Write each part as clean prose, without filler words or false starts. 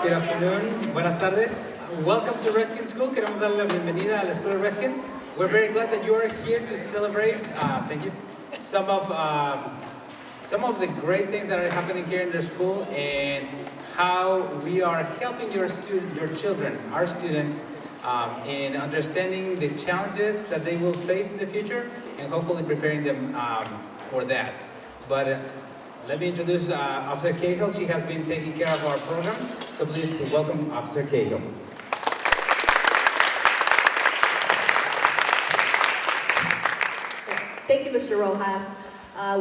Good afternoon. Buenas tardes. Welcome to Reskin School. Queremos darle la bienvenida a la escuela Reskin. We're very glad that you are here to celebrate. Thank you. Some of the great things that are happening here in the school and how we are helping your children, our students, in understanding the challenges that they will face in the future and hopefully preparing them for that. But let me introduce Officer Cahill. She has been taking care of our program, so please welcome Officer Cahill. Thank you, Mr. Rojas.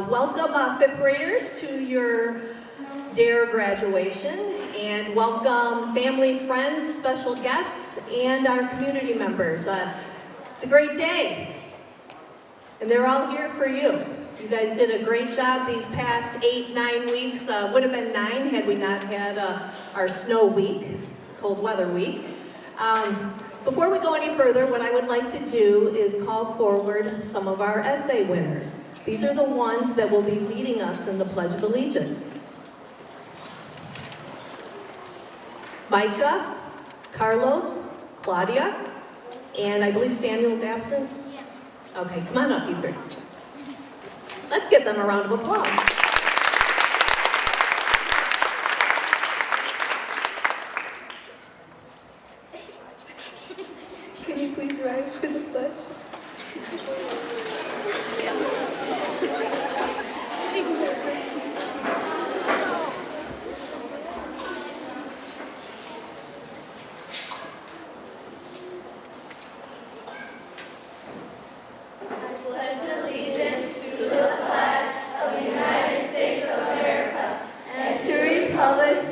Welcome, fifth graders, to your DARE graduation, and welcome family, friends, special guests, and our community members. It's a great day, and they're all here for you. You guys did a great job these past 8-9 weeks. Would have been 9 had we not had our snow week, cold weather week. Before we go any further, what I would like to do is call forward some of our essay winners. These are the ones that will be leading us in the Pledge of Allegiance. Micah, Carlos, Claudia, and I believe Samuel's absent? Yeah. Okay, come on up, you three. Let's give them a round of applause. Can you please rise for the pledge?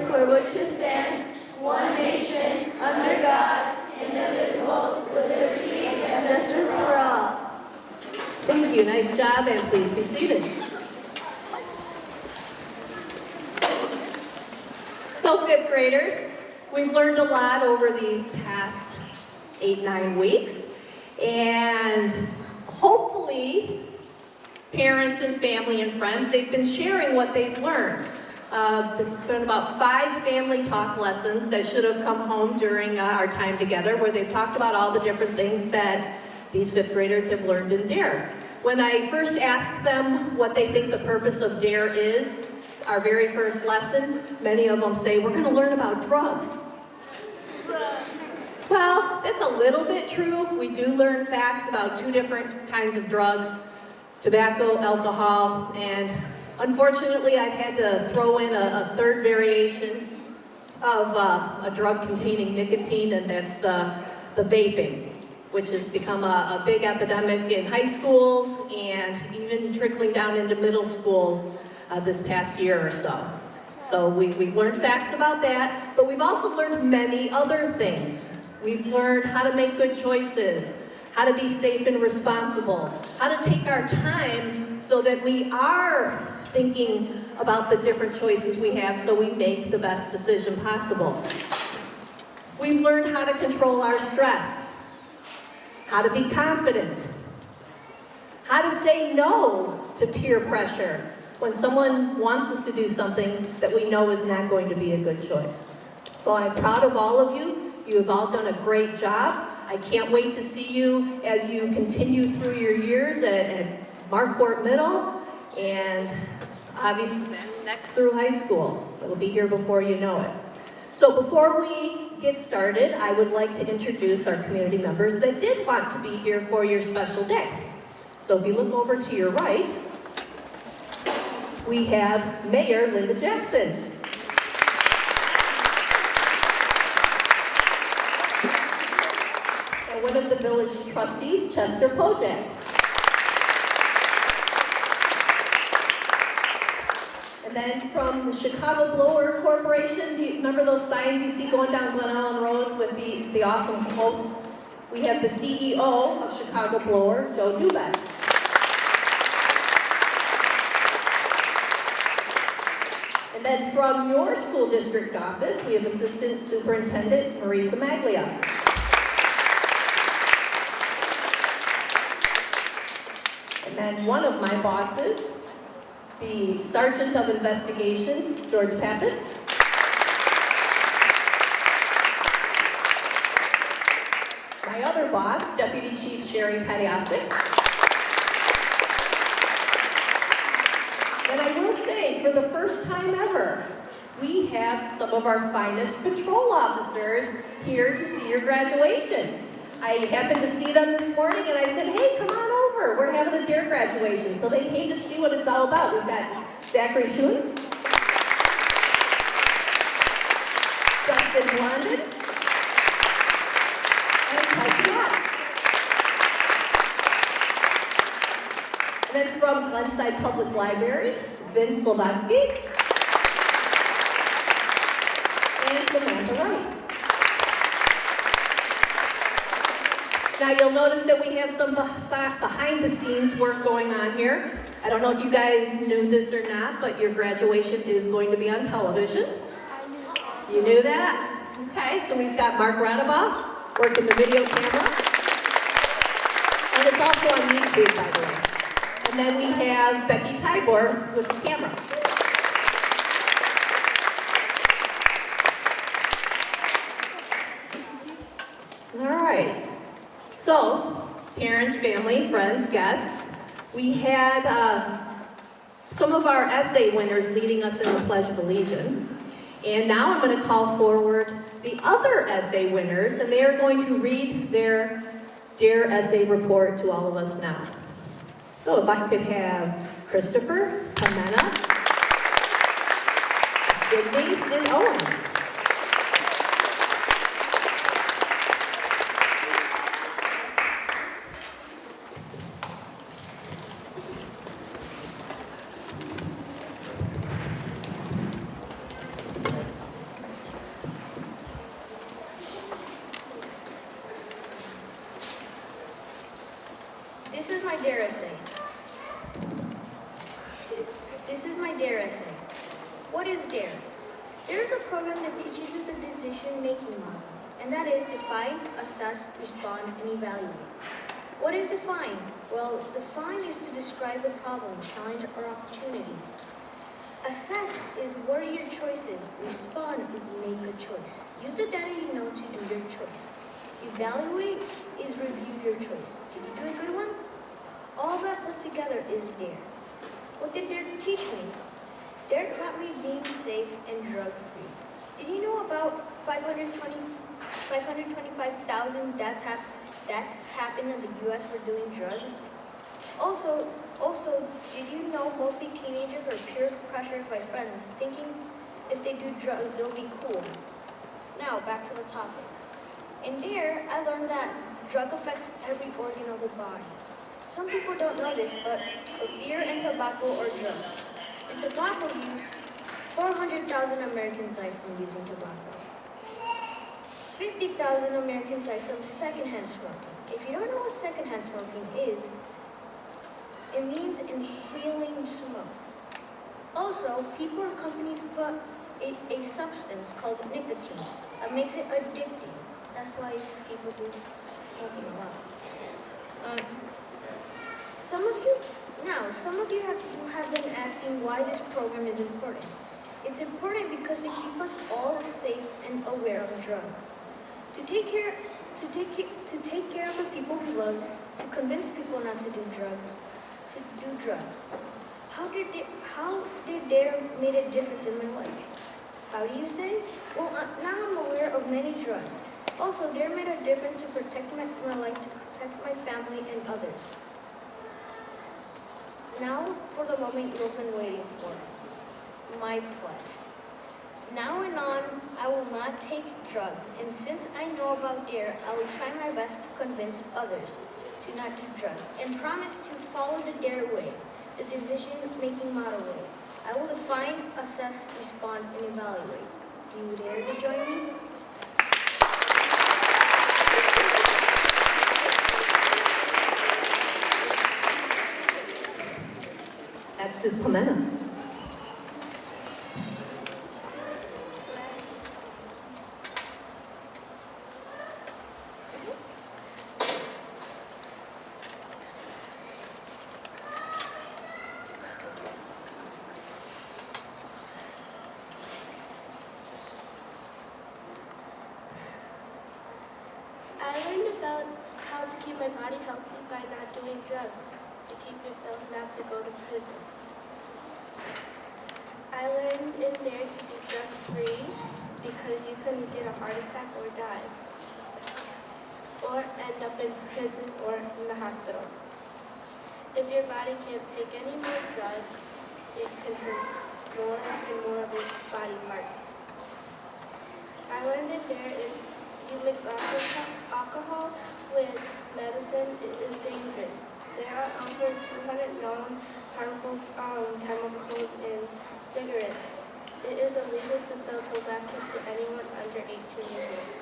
For which it stands, one nation, under God, indivisible, with liberty and justice for all. Thank you, nice job, and please be seated. So, fifth graders, we've learned a lot over these past 8-9 weeks, and hopefully, parents and family and friends, they've been sharing what they've learned. There's been about 5 family talk lessons that should have come home during our time together, where they've talked about all the different things that these fifth graders have learned in DARE. When I first asked them what they think the purpose of DARE is, our very first lesson, many of them say, we're going to learn about drugs. Well, that's a little bit true. We do learn facts about 2 different kinds of drugs, tobacco, alcohol, and unfortunately, I've had to throw in a third variation of a drug containing nicotine, and that's the vaping, which has become a big epidemic in high schools and even trickling down into middle schools this past year or so. So we've learned facts about that, but we've also learned many other things. We've learned how to make good choices, how to be safe and responsible, how to take our time so that we are thinking about the different choices we have so we make the best decision possible. We've learned how to control our stress, how to be confident, how to say no to peer pressure when someone wants us to do something that we know is not going to be a good choice. So I'm proud of all of you. You have all done a great job. I can't wait to see you as you continue through your years at Marquardt Middle, and obviously next through high school. It'll be here before you know it. So before we get started, I would like to introduce our community members that did want to be here for your special day. So if you look over to your right, we have Mayor Linda Jackson. And one of the village trustees, Chester Pojak. And then from the Chicago Blower Corporation, do you remember those signs you see going down Glen Ellen Road with the awesome quotes? We have the CEO of Chicago Blower, Joe Dubeck. And then from your school district office, we have Assistant Superintendent Marisa Maglia. And then one of my bosses, the Sergeant of Investigations, George Pappas. my other boss, Deputy Chief Sherry Padiasek. And I will say, for the first time ever, we have some of our finest patrol officers here to see your graduation. I happened to see them this morning and I said, hey, come on over. We're having a DARE graduation. So they came to see what it's all about. We've got Zachary Schoen, Justin London, and Kelsey Watts. And then from Glenside Public Library, Vince Slavatsky and Samantha Wright. Now you'll notice that we have some behind the scenes work going on here. I don't know if you guys knew this or not, but your graduation is going to be on television. You knew that? Okay, so we've got Mark Radovoff working the video camera. And it's also on YouTube, by the way. And then we have Becky Tybor with the camera. All right. So, parents, family, friends, guests, we had some of our essay winners leading us in the Pledge of Allegiance. And now I'm going to call forward the other essay winners, and they are going to read their DARE essay report to all of us now. So if I could have Christopher, Pamela, Sydney, and Owen. This is my DARE essay. This is my DARE essay. What is DARE? DARE is a program that teaches you the decision-making model, and that is define, assess, respond, and evaluate. What is define? Well, define is to describe the problem, challenge, or opportunity. Assess is what are your choices. Respond is make a choice. Use the data you know to do your choice. Evaluate is review your choice. Did you do a good one? All that put together is DARE. What did DARE teach me? DARE taught me being safe and drug-free. Did you know about 525,000 deaths happen in the U.S. for doing drugs? Also, did you know mostly teenagers are peer pressured by friends, thinking if they do drugs, they'll be cool? Now, back to the topic. In DARE, I learned that drug affects every organ of the body. Some people don't know this, but beer and tobacco are drugs. In tobacco use, 400,000 Americans die from using tobacco. 50,000 Americans die from secondhand smoking. If you don't know what secondhand smoking is, it means inhaling smoke. Also, people or companies put a substance called nicotine that makes it addicting. That's why people do smoking a lot. Some of you have been asking why this program is important. It's important because to keep us all safe and aware of drugs. To take care of the people we love, to convince people not to do drugs, How did DARE made a difference in my life? How do you say? Well, now I'm aware of many drugs. Also, DARE made a difference to protect my life, to protect my family and others. Now for the moment you've been waiting for. My pledge. Now and on, I will not take drugs, and since I know about DARE, I will try my best to convince others to not do drugs, and promise to follow the DARE way, the decision-making model way. I will define, assess, respond, and evaluate. Do you dare to join me? Next is Pamela. I learned about how to keep my body healthy by not doing drugs, to keep yourself not to go to prison. I learned in there to be drug-free because you can get a heart attack or die, or end up in prison or in the hospital. If your body can't take any more drugs, it can hurt more and more of your body parts. I learned in there if you mix alcohol with medicine, it is dangerous. There are over 200 known harmful chemicals in cigarettes. It is illegal to sell tobacco to anyone under 18 years old.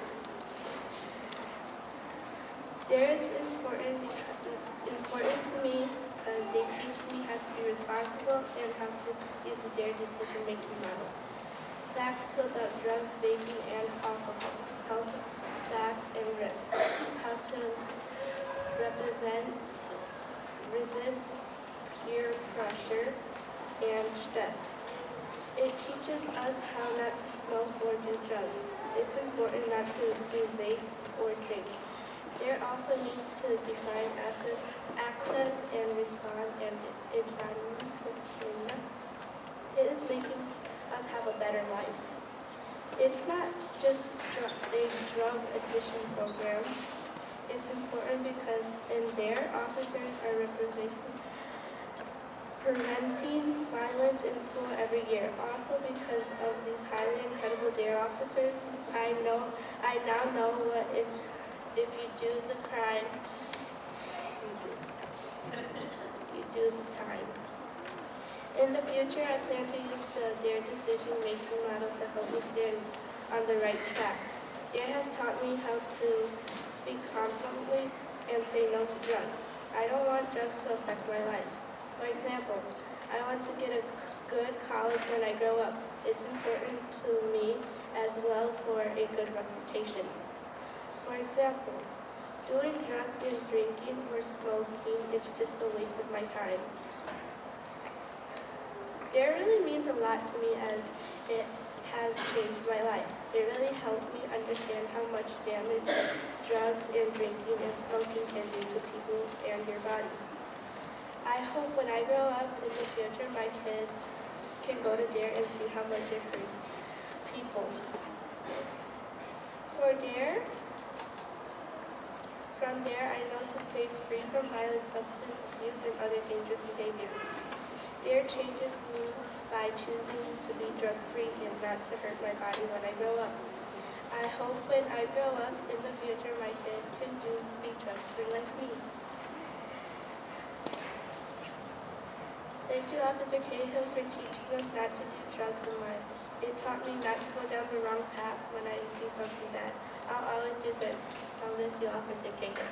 There is important to me because they teach me how to be responsible and how to use the DARE decision-making model. Facts about drugs, vaping, and alcohol. Health, facts, and risk. How to resist peer pressure and stress. It teaches us how not to smoke or do drugs. It's important not to do vape or drink. There also needs to define access and respond and implementation. It is making us have a better life. It's not just a drug addiction program. It's important because in there, officers are preventing violence in school every year. Also because of these highly incredible DARE officers, I now know what if you do the crime, you do the time. In the future, I plan to use the DARE decision-making model to help me stay on the right track. DARE has taught me how to speak confidently and say no to drugs. I don't want drugs to affect my life. For example, I want to get a good college when I grow up. It's important to me as well for a good reputation. For example, doing drugs and drinking or smoking, it's just a waste of my time. DARE really means a lot to me as it has changed my life. It really helped me understand how much damage drugs and drinking and smoking can do to people and your bodies. I hope when I grow up in the future, my kids can go to DARE and see how much it hurts people. For DARE, from DARE, I know to stay free from violent substance abuse and other dangerous behavior. DARE changes me by choosing to be drug-free and not to hurt my body when I grow up. I hope when I grow up in the future, my kids can be drug-free like me. Thank you, Officer Cahill, for teaching us not to do drugs in life. It taught me not to go down the wrong path when I do something bad. I'll always do good. I'll miss you, Officer Cahill.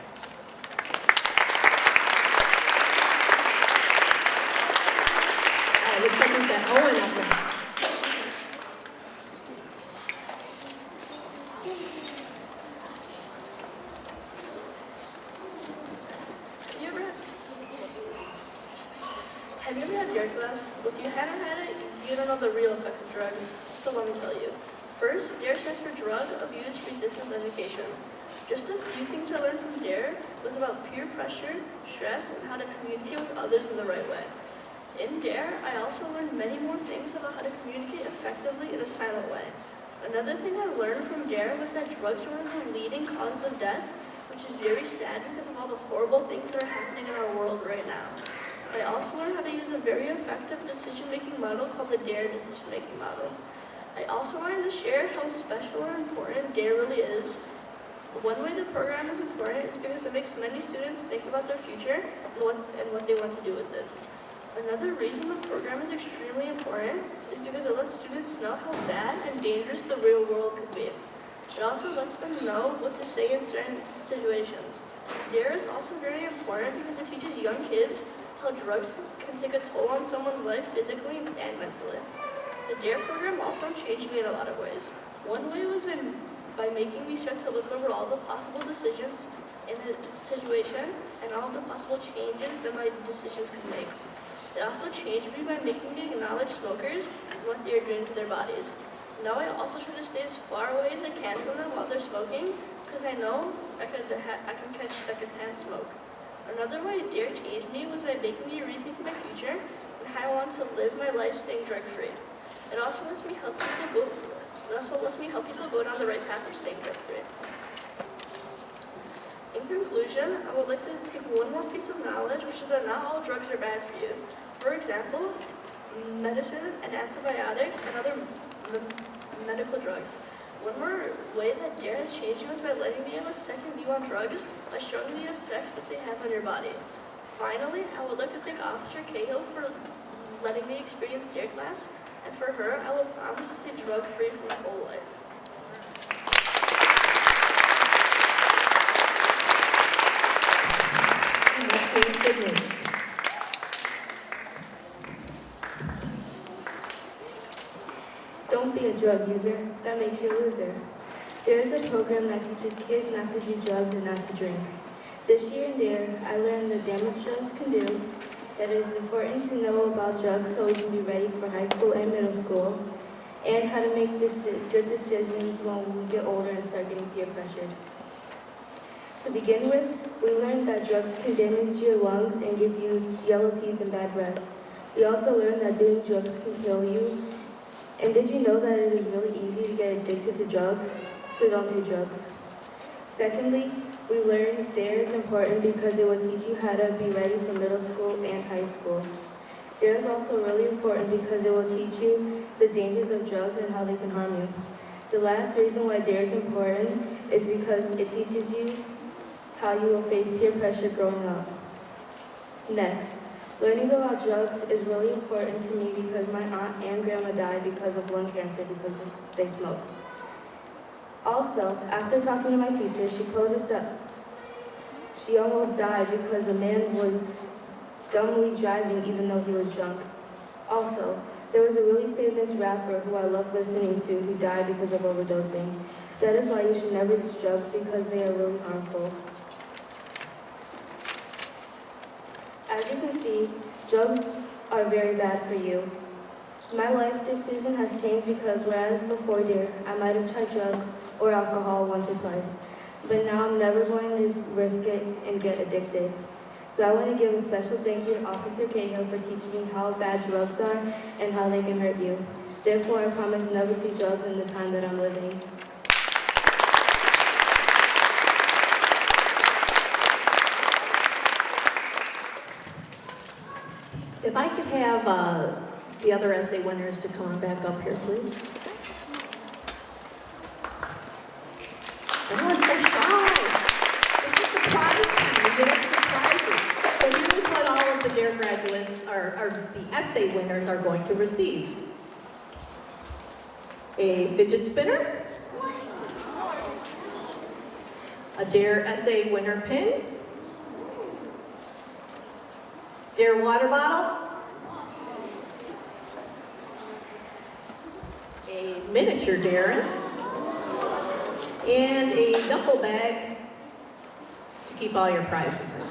Looks like we've got Owen up next. Have you ever had DARE class? If you haven't had it, you don't know the real effects of drugs. So let me tell you. First, DARE stands for Drug Abuse Resistance Education. Just a few things I learned from DARE was about peer pressure, stress, and how to communicate with others in the right way. In DARE, I also learned many more things about how to communicate effectively in a silent way. Another thing I learned from DARE was that drugs are one of the leading causes of death, which is very sad because of all the horrible things that are happening in our world right now. I also learned how to use a very effective decision-making model called the DARE decision-making model. I also wanted to share how special and important DARE really is. One way the program is important is because it makes many students think about their future and what they want to do with it. Another reason the program is extremely important is because it lets students know how bad and dangerous the real world could be. It also lets them know what to say in certain situations. DARE is also very important because it teaches young kids how drugs can take a toll on someone's life physically and mentally. The DARE program also changed me in a lot of ways. One way was by making me start to look over all the possible decisions in a situation and all the possible changes that my decisions could make. It also changed me by making me acknowledge smokers and what they are doing to their bodies. Now I also try to stay as far away as I can from them while they're smoking, because I know I can catch secondhand smoke. Another way Dare changed me was by making me rethink my future and how I want to live my life staying drug-free. It also lets me help people go down the right path of staying drug-free. In conclusion, I would like to take one more piece of knowledge, which is that not all drugs are bad for you. For example, medicine and antibiotics and other medical drugs. One more way that Dare has changed you is by letting me have a second view on drugs by showing me the effects that they have on your body. Finally, I would like to thank Officer Cahill for letting me experience Dare class, and for her, I will promise to stay drug-free for my whole life. Sydney. Don't be a drug user, that makes you a loser. There is a program that teaches kids not to do drugs and not to drink. This year in Dare, I learned the damage drugs can do, that it is important to know about drugs so we can be ready for high school and middle school, and how to make good decisions when we get older and start getting peer pressured. To begin with, we learned that drugs can damage your lungs and give you yellow teeth and bad breath. We also learned that doing drugs can kill you. And did you know that it is really easy to get addicted to drugs? So don't do drugs. Secondly, we learned Dare is important because it will teach you how to be ready for middle school and high school. Dare is also really important because it will teach you the dangers of drugs and how they can harm you. The last reason why Dare is important is because it teaches you how you will face peer pressure growing up. Next, learning about drugs is really important to me because my aunt and grandma died because of lung cancer because they smoked. Also, after talking to my teacher, she told us that she almost died because a man was dumbly driving even though he was drunk. Also, there was a really famous rapper who I love listening to who died because of overdosing. That is why you should never use drugs because they are really harmful. As you can see, drugs are very bad for you. My life decision has changed because whereas before Dare, I might have tried drugs or alcohol once or twice, but now I'm never going to risk it and get addicted. So I want to give a special thank you to Officer Cahill for teaching me how bad drugs are and how they can hurt you. Therefore, I promise never to do drugs in the time that I'm living. If I could have the other essay winners to come on back up here, please. Everyone's so shy. This is the prize time. We get extra prizes. So here's what all of the DARE graduates, or the essay winners, are going to receive. A fidget spinner. A DARE essay winner pin. DARE water bottle. A miniature Darren. And a duffel bag to keep all your prizes in.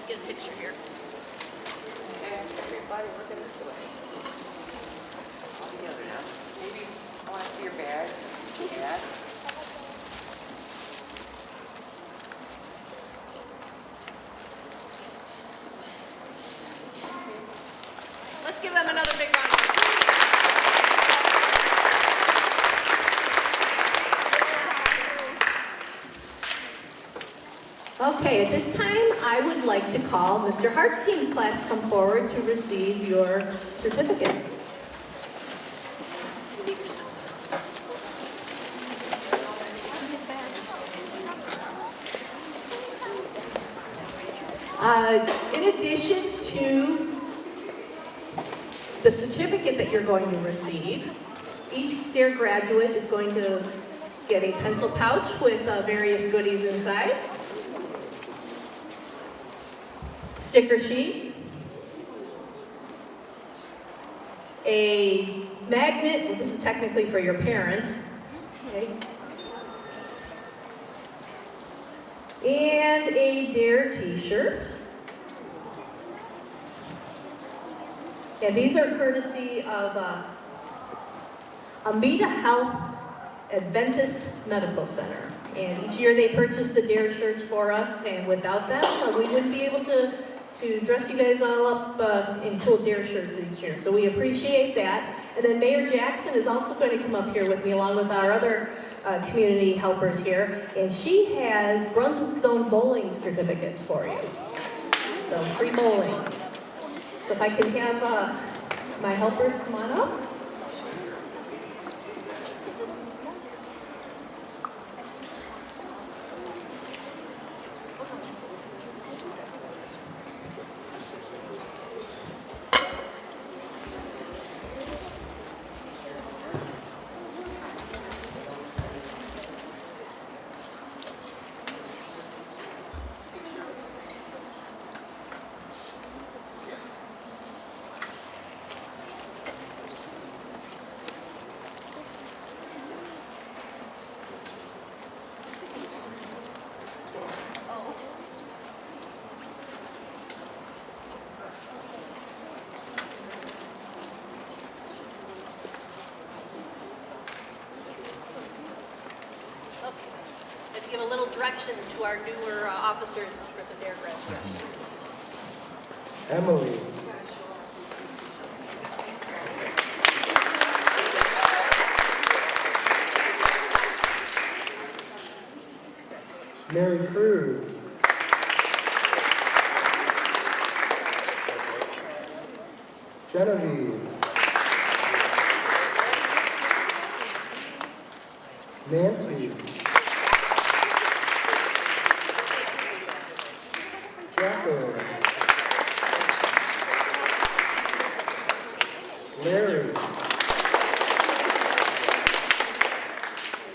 Get a picture here. And everybody looking this way. All together now. Maybe I want to see your bags. Yeah. Let's give them another big round. Okay, at this time, I would like to call Mr. Hartstein's class to come forward to receive your certificate. In addition to the certificate that you're going to receive, each DARE graduate is going to get a pencil pouch with various goodies inside, sticker sheet, a magnet, well, this is technically for your parents, okay, and a DARE t-shirt. And these are courtesy of Amita Health Adventist Medical Center. And each year they purchase the DARE shirts for us, and without them, we wouldn't be able to dress you guys all up in cool DARE shirts each year. So we appreciate that. And then Mayor Jackson is also going to come up here with me, along with our other community helpers here. And she has Brunswick Zone bowling certificates for you. So free bowling. So if I can have my helpers come on up. Let's give a little direction to our newer officers for the DARE graduation. Emily. Mary Cruz. Genevieve. Nancy. Jacqueline. Larry.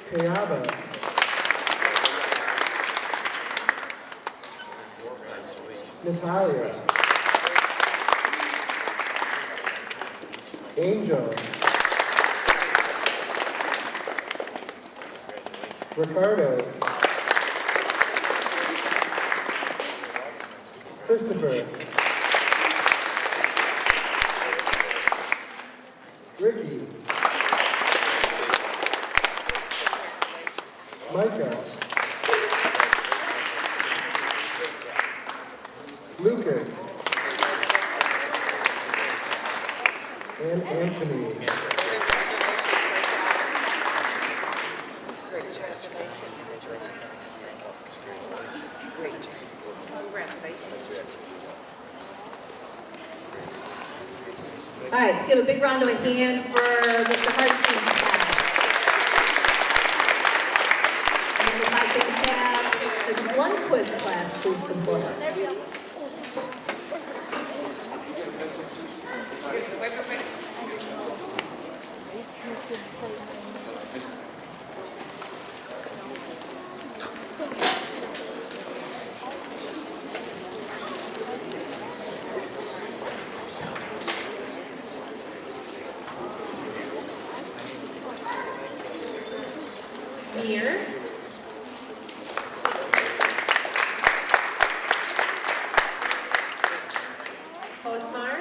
Kayaba. Natalia. Angel. Ricardo. Christopher. Ricky. Micah. Lucas. And Anthony. All right, let's give a big round of a hand for Mr. Hartstein's class. And if I can have Mrs. Lundquist's class, please come forward. Here. Osmar.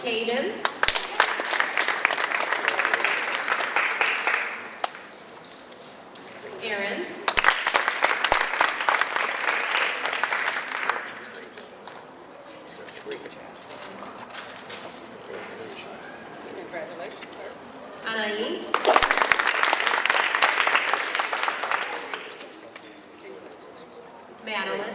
Hayden. Aaron. Anaí. Madeline.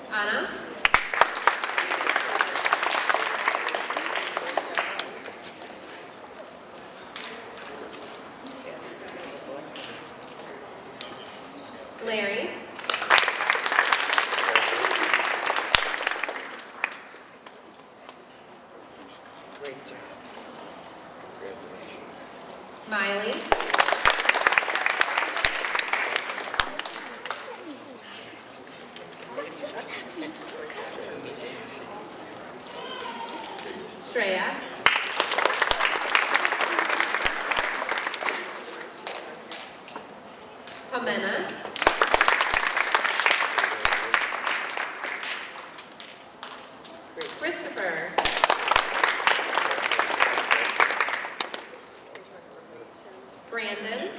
Anna. Larry. Smiley. Shreya. Pamena. Christopher. Brandon.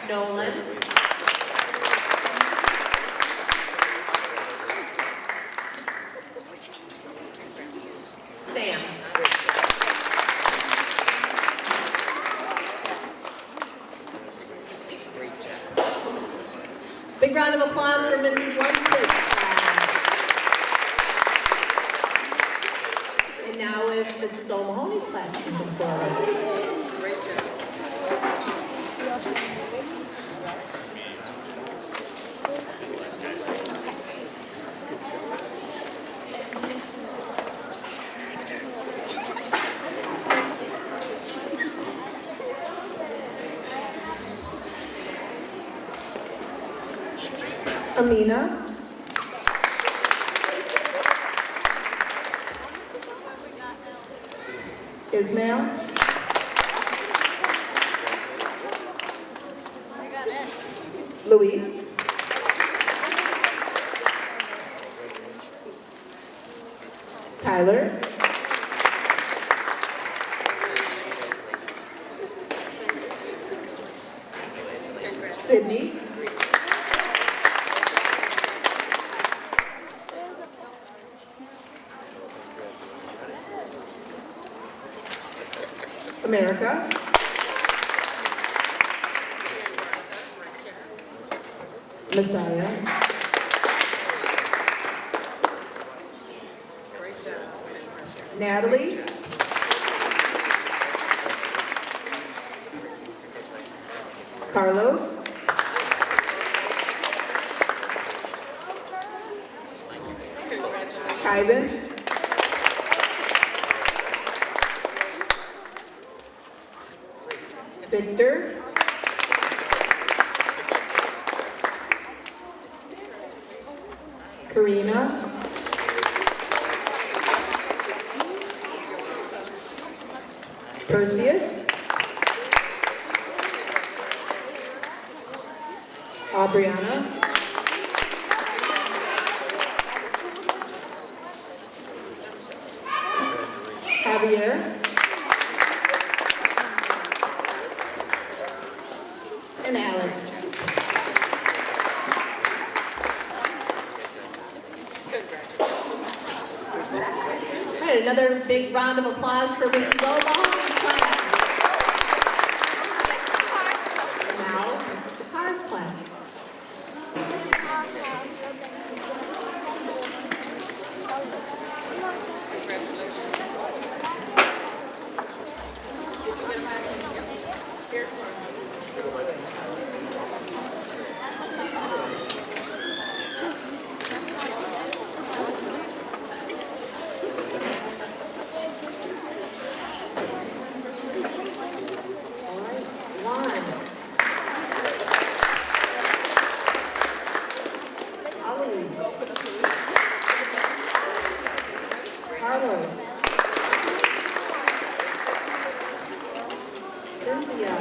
Nolan. Sam. Big round of applause for Mrs. Lundquist. And now if Mrs. O'Mahony's class can come forward. Great job. Amina. Ismail. Luis. Tyler. Sydney. America. Messiah. Natalie. Carlos. Ivan. Victor. Karina. Perseus. Aubriana. Javier. And Alex. All right, another big round of applause for Mrs. O'Mahony's class. And now, Mrs. Sakar's class. Carlos. Cynthia.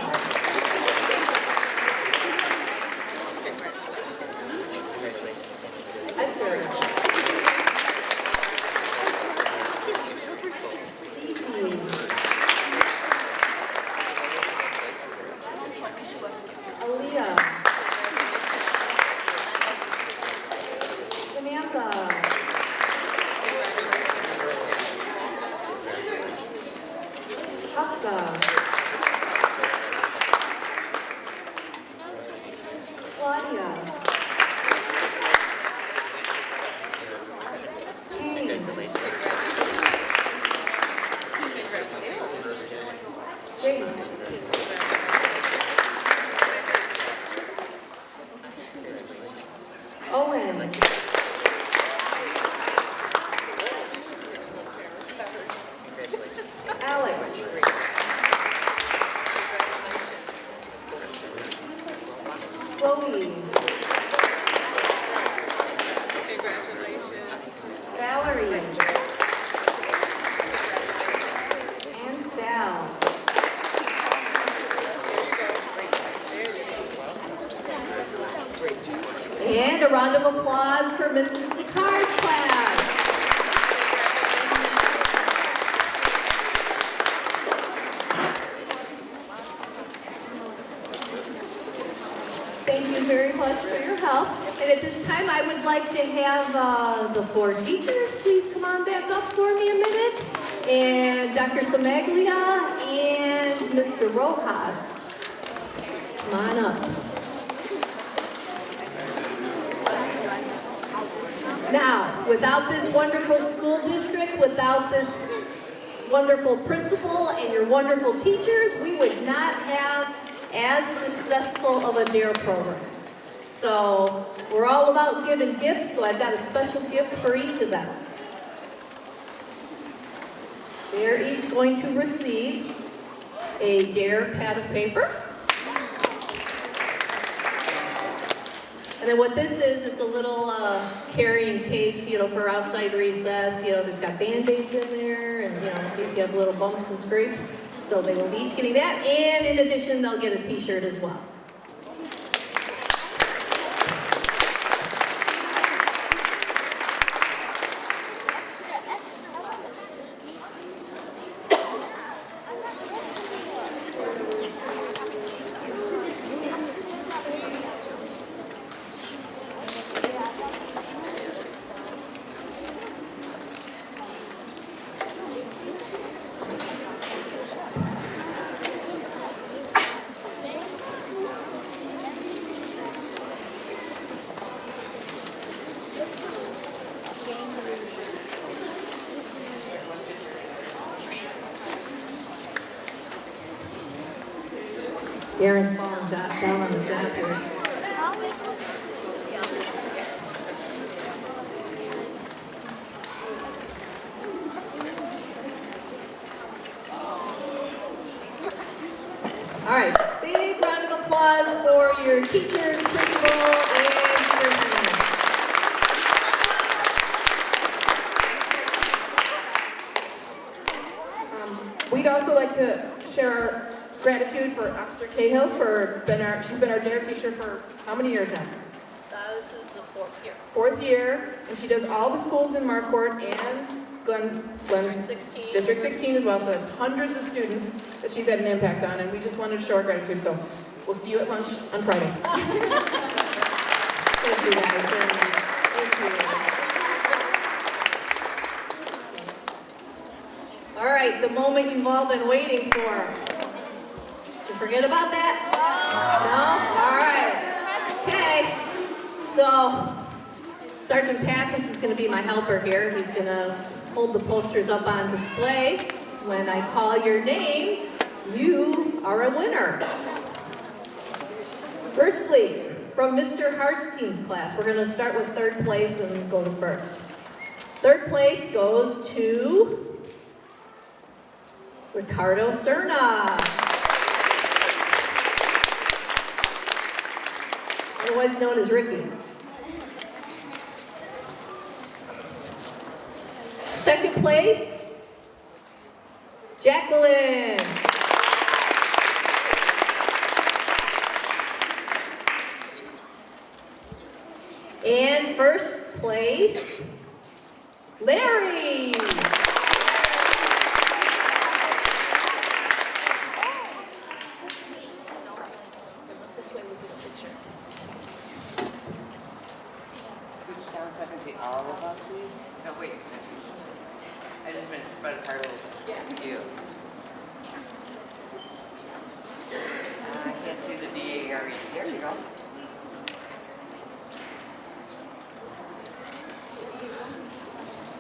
Claudia. Kane. Jace. Owen. Alex. Chloe. Valerie. And Sal. And a round of applause for Mrs. Sikar's class. Thank you very much for your help. And at this time, I would like to have the 4 teachers please come on back up for me a minute. And Dr. Samaglia and Mr. Rojas. Come on up. Now, without this wonderful school district, without this wonderful principal and your wonderful teachers, we would not have as successful of a DARE program. So we're all about giving gifts, so I've got a special gift for each of them. They're each going to receive a DARE pad of paper. And then what this is, it's a little carrying case, for outside recess, that's got Band-Aids in there, and, in case you have little bumps and scrapes. So they will be each getting that, and in addition, they'll get a t-shirt as well. Darren's falling down on the job here. All right, big round of applause for your teachers, principal, and superintendent. We'd also like to share our gratitude for Officer Cahill she's been our DARE teacher for how many years now? This is the 4th year. 4th year, and she does all the schools in Marquardt and Glenn's 16. District 16 as well, so that's hundreds of students that she's had an impact on, and we just wanted to show our gratitude, so we'll see you at lunch on Friday. Thank you guys very much. Thank you. All right, the moment you've all been waiting for. Did you forget about that? No? All right. Okay. So, Sergeant Pappas is going to be my helper here. He's going to hold the posters up on display. When I call your name, you are a winner. Firstly, from Mr. Hartstein's class, we're going to start with 3rd place and go to 1st. 3rd place goes to Ricardo Cerna, otherwise known as Ricky. 2nd place, Jacqueline. And 1st place, Larry. This way we get a picture. Reach down so I can see all of them, please. No, wait. I just meant spread apart a little bit. Yeah. You. I can't see the DARE. There you go.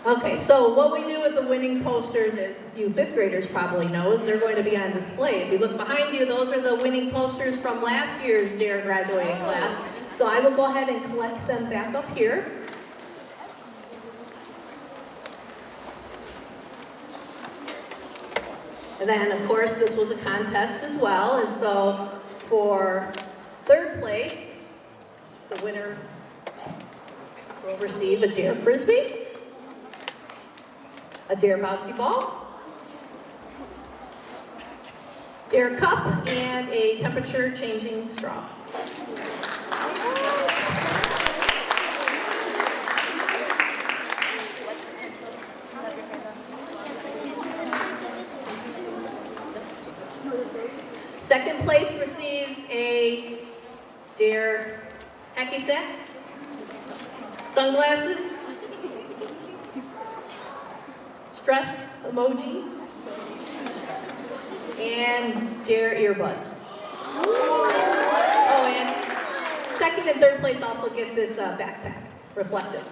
Okay, so what we do with the winning posters, as you fifth graders probably know, is they're going to be on display. If you look behind you, those are the winning posters from last year's DARE graduating class. So I will go ahead and collect them back up here. And then, of course, this was a contest as well, and so for third place, the winner will receive a DARE Frisbee, a DARE Bouncy Ball, DARE Cup, and a temperature changing straw. Second place receives a DARE hacky sack, sunglasses, stress emoji, and DARE earbuds. Oh, and second and third place also get this backpack, reflective.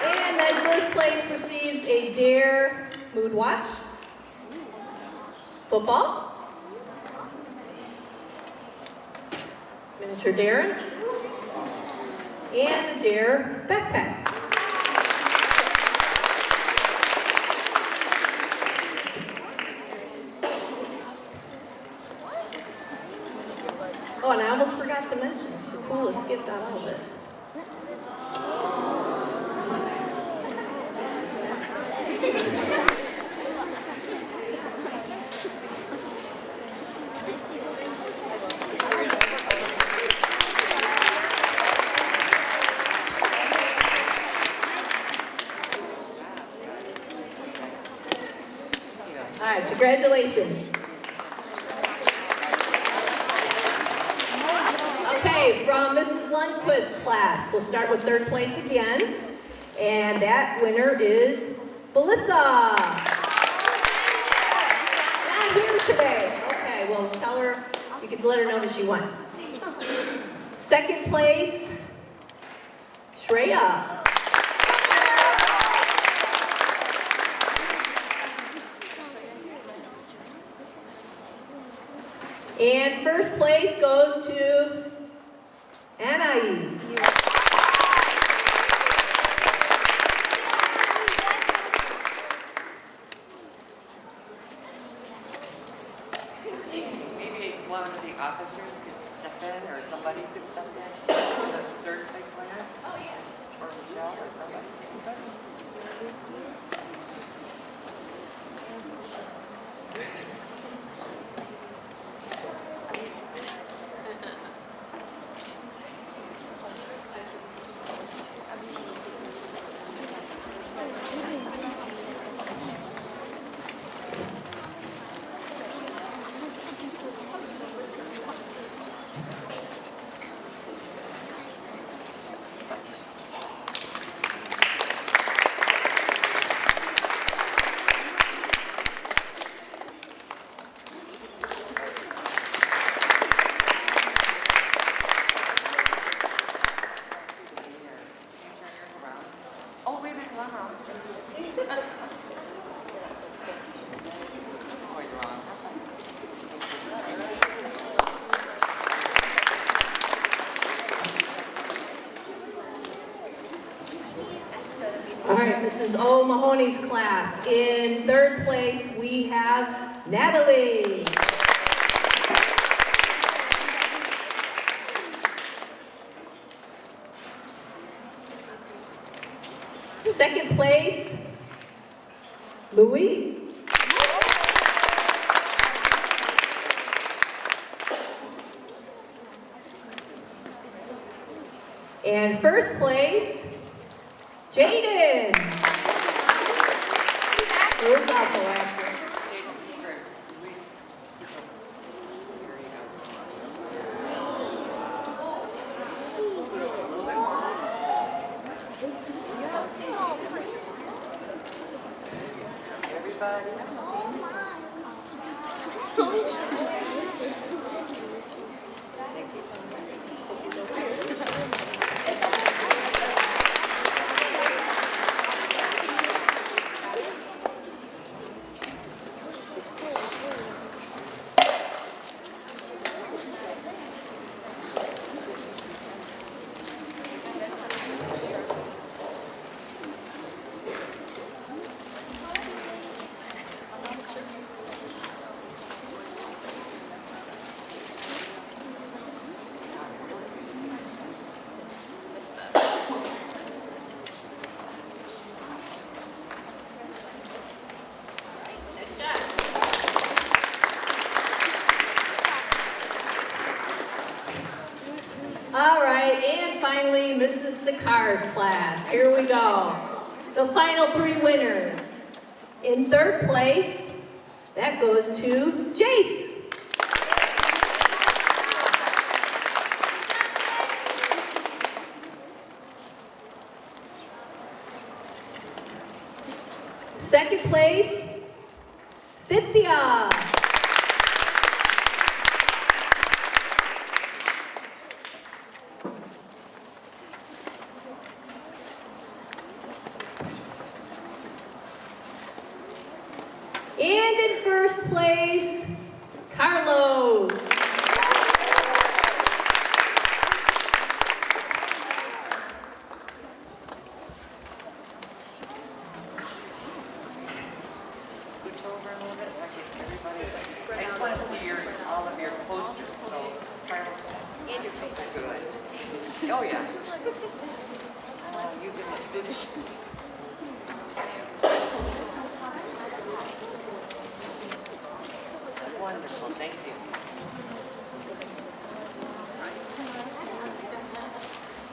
And then first place receives a DARE mood watch, football, miniature Darren, and a DARE backpack. Oh, and I almost forgot to mention, it's the coolest gift out of all of it. All right, congratulations. Okay, from Mrs. Lundquist's class, we'll start with third place again. And that winner is Melissa. Not here today. Okay, well, tell her, you can let her know that she won. Second place, Shreya. And first place goes to Anai. Maybe one of the officers could step in, or somebody could step in. The third place winner? Oh, yeah. Or Michelle, or somebody. Oh, wait a minute, one wrong. Oh, you're wrong. All right, Mrs. O'Mahony's class. In third place, we have Natalie. Second place, Louise. And first place, Jaden. Who's also absent. Everybody. finally, Mrs. Sakar's class. Here we go. The final 3 winners. In 3rd place, that goes to Jace. Second place, Cynthia. And in 1st place, Carlos. Scooch over a little bit so I can everybody. I just want to see all of your posters. So try to. And your face. Good. Oh yeah. Oh, you can scooch. Wonderful, thank you.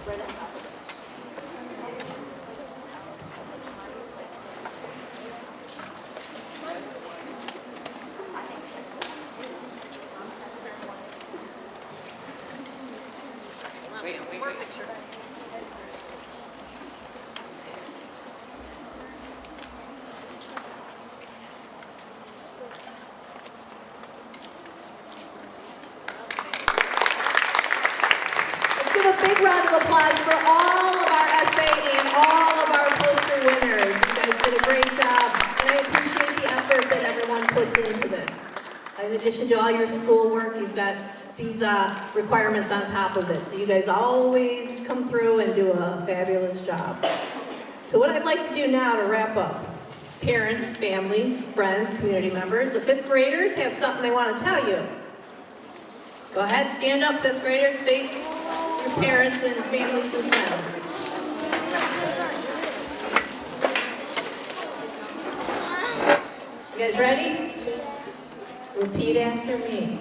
Wait. Give a big round of applause for all of our essay and all of our poster winners. You guys did a great job, and I appreciate the effort that everyone puts into this. In addition to all your schoolwork, you've got these requirements on top of it. So you guys always come through and do a fabulous job. So what I'd like to do now to wrap up, parents, families, friends, community members, the 5th graders have something they want to tell you. Go ahead, stand up, 5th graders, face your parents and families and friends. You guys ready? Repeat after me.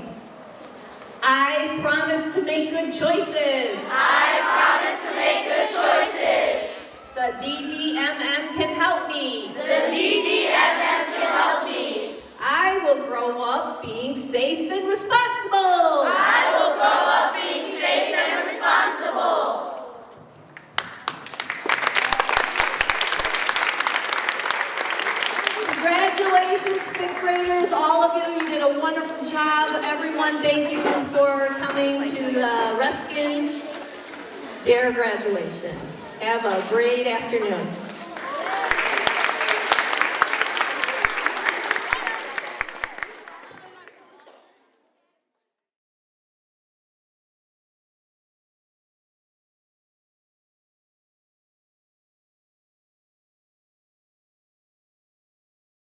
I promise to make good choices. I promise to make good choices. The DDMM can help me. The DDMM can help me. I will grow up being safe and responsible. I will grow up being safe and responsible. Congratulations, 5th graders, all of you. You did a wonderful job. Everyone, thank you for coming to the Reskin Dare graduation. Have a great afternoon.